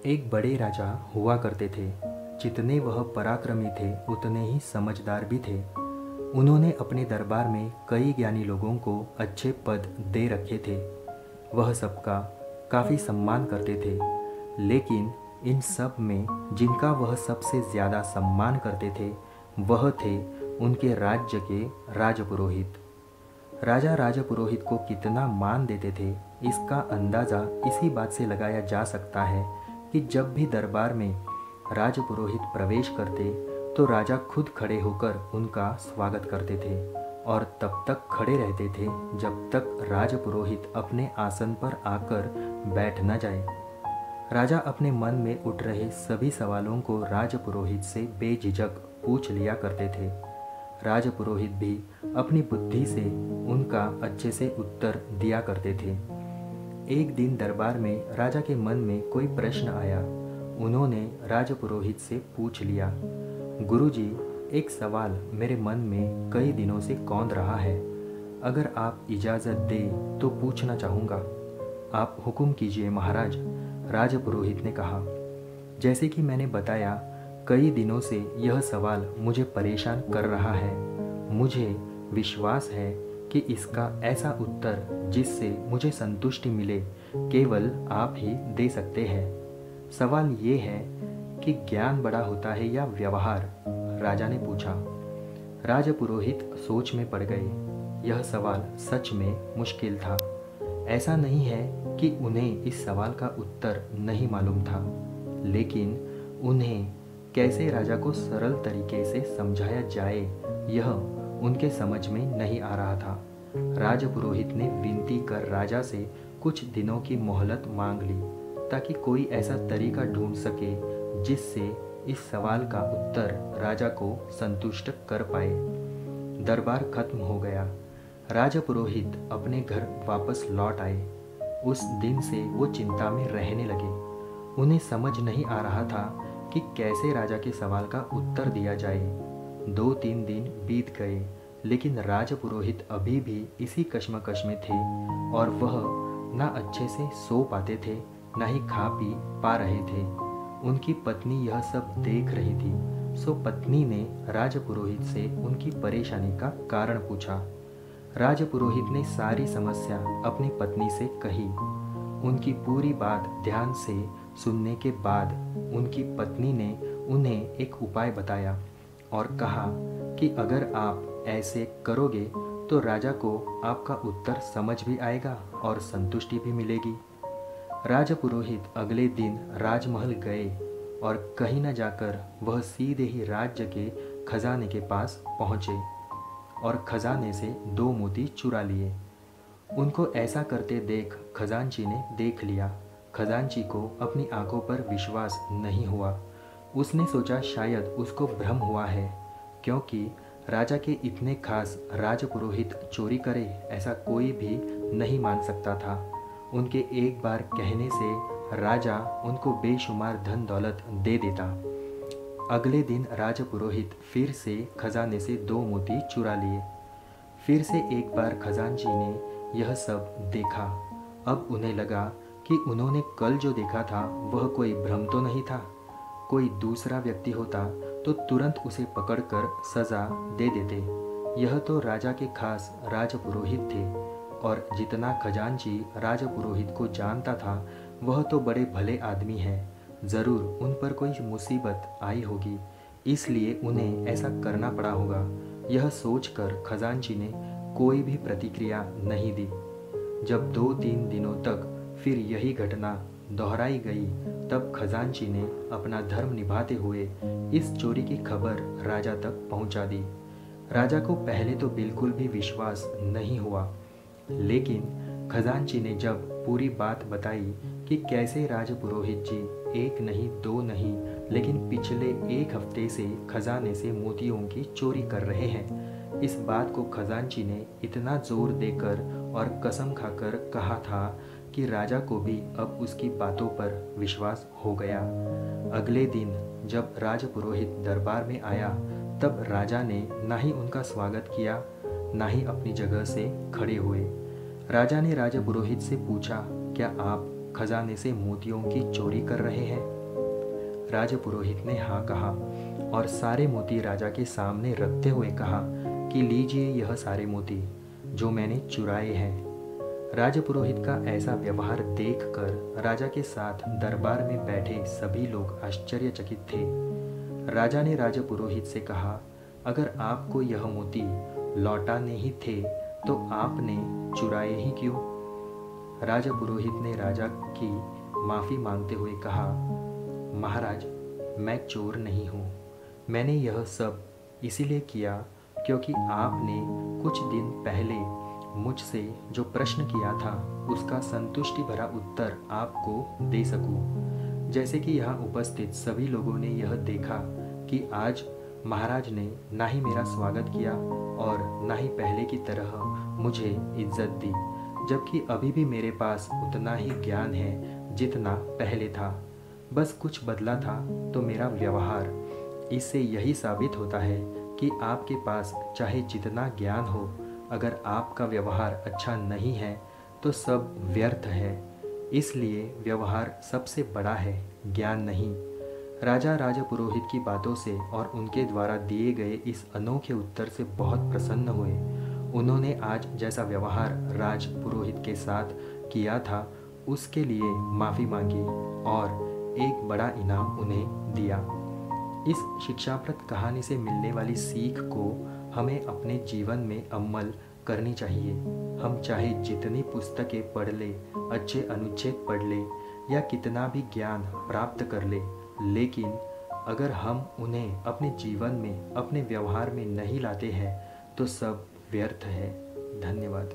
एक बड़े राजा हुआ करते थे। जितने वह पराक्रमी थे उतने ही समझदार भी थे। उन्होंने अपने दरबार में कई ज्ञानी लोगों को अच्छे पद दे रखे थे। वह सबका काफ़ी सम्मान करते थे। लेकिन इन सब में जिनका वह सबसे ज़्यादा सम्मान करते थे वह थे उनके राज्य के राजपुरोहित। राजा राजपुरोहित को कितना मान देते थे इसका अंदाज़ा इसी बात से लगाया जा सकता है कि जब भी दरबार में राजपुरोहित प्रवेश करते तो राजा खुद खड़े होकर उनका स्वागत करते थे और तब तक खड़े रहते थे जब तक राजपुरोहित अपने आसन पर आकर बैठ न जाए। राजा अपने मन में उठ रहे सभी सवालों को राजपुरोहित से बेझिझक पूछ लिया करते थे। राजपुरोहित भी अपनी बुद्धि से उनका अच्छे से उत्तर दिया करते थे। एक दिन दरबार में राजा के मन में कोई प्रश्न आया। उन्होंने राजपुरोहित से पूछ लिया, गुरुजी, एक सवाल मेरे मन में कई दिनों से कौंध रहा है। अगर आप इजाज़त दें तो पूछना चाहूँगा। आप हुक्म कीजिए महाराज, राजपुरोहित ने कहा। जैसे कि मैंने बताया, कई दिनों से यह सवाल मुझे परेशान कर रहा है। मुझे विश्वास है कि इसका ऐसा उत्तर जिससे मुझे संतुष्टि मिले केवल आप ही दे सकते हैं। सवाल ये है कि ज्ञान बड़ा होता है या व्यवहार? राजा ने पूछा। राजपुरोहित सोच में पड़ गए। यह सवाल सच में मुश्किल था। ऐसा नहीं है कि उन्हें इस सवाल का उत्तर नहीं मालूम था, लेकिन उन्हें कैसे राजा को सरल तरीके से समझाया जाए यह उनके समझ में नहीं आ रहा था। राजपुरोहित ने विनती कर राजा से कुछ दिनों की मोहलत मांग ली ताकि कोई ऐसा तरीका ढूंढ सके जिससे इस सवाल का उत्तर राजा को संतुष्ट कर पाए। दरबार खत्म हो गया। राजपुरोहित अपने घर वापस लौट आए। उस दिन से वो चिंता में रहने लगे। उन्हें समझ नहीं आ रहा था कि कैसे राजा के सवाल का उत्तर दिया जाए। 2-3 दिन बीत गए, लेकिन राजपुरोहित अभी भी इसी कश्मकश में थे और वह ना अच्छे से सो पाते थे, ना ही खा पी पा रहे थे। उनकी पत्नी यह सब देख रही थी, सो पत्नी ने राजपुरोहित से उनकी परेशानी का कारण पूछा। राजपुरोहित ने सारी समस्या अपनी पत्नी से कही। उनकी पूरी बात ध्यान से सुनने के बाद उनकी पत्नी ने उन्हें एक उपाय बताया और कहा कि अगर आप ऐसे करोगे तो राजा को आपका उत्तर समझ भी आएगा और संतुष्टि भी मिलेगी। राजपुरोहित अगले दिन राजमहल गए और कहीं न जाकर वह सीधे ही राज्य के खजाने के पास पहुँचे और खजाने से 2 मोती चुरा लिए। उनको ऐसा करते देख खजांची ने देख लिया। खजांची को अपनी आंखों पर विश्वास नहीं हुआ। उसने सोचा शायद उसको भ्रम हुआ है, क्योंकि राजा के इतने खास राजपुरोहित चोरी करे ऐसा कोई भी नहीं मान सकता था। उनके एक बार कहने से राजा उनको बेशुमार धन दौलत दे देता। अगले दिन राजपुरोहित फिर से खजाने से 2 मोती चुरा लिए। फिर से एक बार खजांची ने यह सब देखा। अब उन्हें लगा कि उन्होंने कल जो देखा था वह कोई भ्रम तो नहीं था। कोई दूसरा व्यक्ति होता तो तुरंत उसे पकड़कर सज़ा दे देते। यह तो राजा के खास राजपुरोहित थे और जितना खजांची राजपुरोहित को जानता था वह तो बड़े भले आदमी हैं। ज़रूर उन पर कोई मुसीबत आई होगी, इसलिए उन्हें ऐसा करना पड़ा होगा। यह सोचकर खजांची ने कोई भी प्रतिक्रिया नहीं दी। जब 2-3 दिनों तक फिर यही घटना दोहराई गई, तब खजांची ने अपना धर्म निभाते हुए इस चोरी की खबर राजा तक पहुंचा दी। राजा को पहले तो बिल्कुल भी विश्वास नहीं हुआ, लेकिन खजांची ने जब पूरी बात बताई कि कैसे राजपुरोहित जी 1 नहीं 2 नहीं लेकिन पिछले 1 हफ्ते से खजाने से मोतियों की चोरी कर रहे हैं, इस बात को खजांची ने इतना जोर देकर और कसम खाकर कहा था कि राजा को भी अब उसकी बातों पर विश्वास हो गया। अगले दिन जब राजपुरोहित दरबार में आया, तब राजा ने ना ही उनका स्वागत किया, ना ही अपनी जगह से खड़े हुए। राजा ने राजपुरोहित से पूछा, क्या आप खजाने से मोतियों की चोरी कर रहे हैं? राजपुरोहित ने हाँ कहा और सारे मोती राजा के सामने रखते हुए कहा कि लीजिए यह सारे मोती जो मैंने चुराए हैं। राजपुरोहित का ऐसा व्यवहार देखकर राजा के साथ दरबार में बैठे सभी लोग आश्चर्यचकित थे। राजा ने राजपुरोहित से कहा, अगर आपको यह मोती लौटाने ही थे तो आपने चुराए ही क्यों? राजपुरोहित ने राजा की माफ़ी मांगते हुए कहा, महाराज, मैं चोर नहीं हूँ। मैंने यह सब इसीलिए किया क्योंकि आपने कुछ दिन पहले मुझसे जो प्रश्न किया था उसका संतुष्टि भरा उत्तर आपको दे सकूं। जैसे कि यहाँ उपस्थित सभी लोगों ने यह देखा कि आज महाराज ने ना ही मेरा स्वागत किया और ना ही पहले की तरह मुझे इज्जत दी, जबकि अभी भी मेरे पास उतना ही ज्ञान है जितना पहले था। बस कुछ बदला था तो मेरा व्यवहार। इससे यही साबित होता है कि आपके पास चाहे जितना ज्ञान हो, अगर आपका व्यवहार अच्छा नहीं है तो सब व्यर्थ है। इसलिए व्यवहार सबसे बड़ा है, ज्ञान नहीं। राजा राजपुरोहित की बातों से और उनके द्वारा दिए गए इस अनोखे उत्तर से बहुत प्रसन्न हुए। उन्होंने आज जैसा व्यवहार राजपुरोहित के साथ किया था उसके लिए माफ़ी मांगी और एक बड़ा इनाम उन्हें दिया। इस शिक्षाप्रद कहानी से मिलने वाली सीख को हमें अपने जीवन में अमल करनी चाहिए। हम चाहे जितनी पुस्तकें पढ़ ले, अच्छे अनुच्छेद पढ़ ले या कितना भी ज्ञान प्राप्त कर ले, लेकिन अगर हम उन्हें अपने जीवन में, अपने व्यवहार में नहीं लाते हैं तो सब व्यर्थ है। धन्यवाद।